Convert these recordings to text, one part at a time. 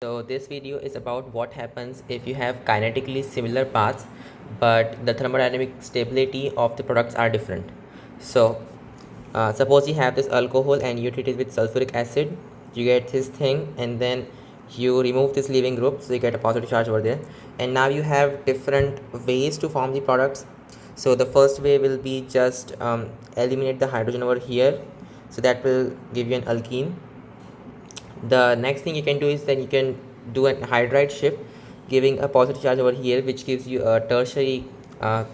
So this video is about what happens if you have kinetically similar paths but the thermodynamic stability of the products are different. So suppose you have this alcohol and you treat it with sulfuric acid, you get this thing, and then you remove this leaving group, so you get a positive charge over there. And now you have different ways to form the products. So the first way will be just eliminate the hydrogen over here, so that will give you an alkene. The next thing you can do is that you can do a hydride shift, giving a positive charge over here, which gives you a tertiary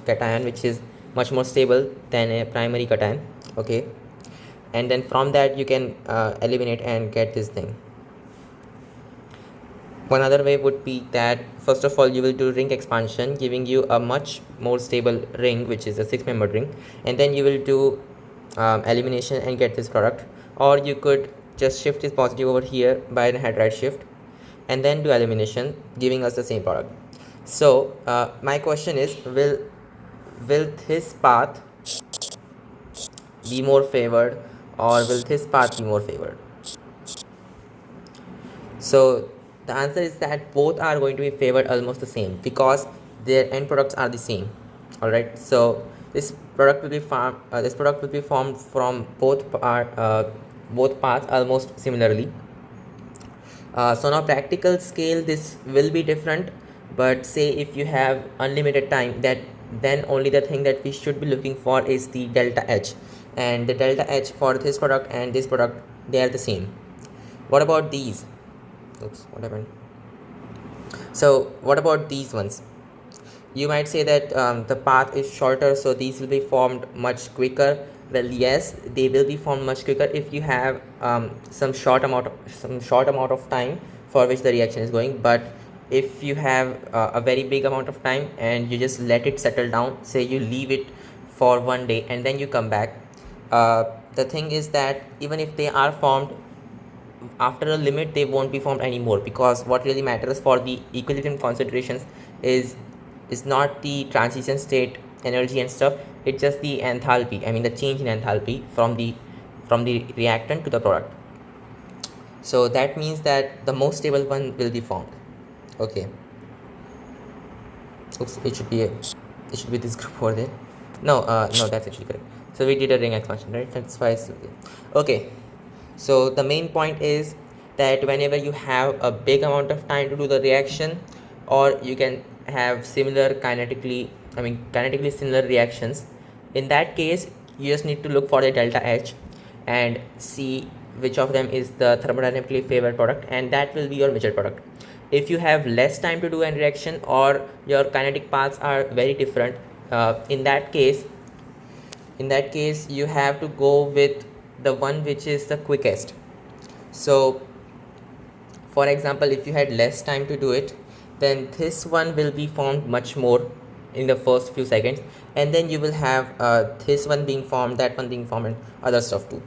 cation, which is much more stable than a primary cation. Okay, and then from that you can eliminate and get this thing. One other way would be that first of all you will do ring expansion, giving you a much more stable ring, which is a 6-membered ring, and then you will do elimination and get this product. Or you could just shift this positive over here by a hydride shift and then do elimination, giving us the same product. So my question is, will this path be more favored or will this path be more favored? So the answer is that both are going to be favored almost the same because their end products are the same. All right. So this product will be formed from both paths almost similarly. So now practical scale this will be different, but say if you have unlimited time, that then only the thing that we should be looking for is the delta H, and the delta H for this product and this product, they are the same. What about these? Oops, what happened? So what about these ones? You might say that the path is shorter, so these will be formed much quicker. Well, yes, they will be formed much quicker if you have some short amount of time for which the reaction is going. But if you have a very big amount of time and you just let it settle down, say you leave it for one day and then you come back, the thing is that even if they are formed after a limit, they won't be formed anymore, because what really matters for the equilibrium concentrations is not the transition state energy and stuff. It's just the enthalpy, I mean the change in enthalpy from the reactant to the product. So that means that the most stable one will be formed. Okay. Oops, it should be this group over there. No, that's actually correct. So we did a ring expansion, right? That's why it's okay. So the main point is that whenever you have a big amount of time to do the reaction, or you can have kinetically similar reactions, in that case you just need to look for the delta H and see which of them is the thermodynamically favored product, and that will be your major product. If you have less time to do a reaction or your kinetic paths are very different, in that case you have to go with the one which is the quickest. So for example, if you had less time to do it, then this one will be formed much more in the first few seconds, and then you will have this one being formed, that one being formed, and other stuff too,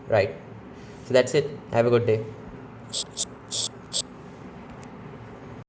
right? So that's it. Have a good day.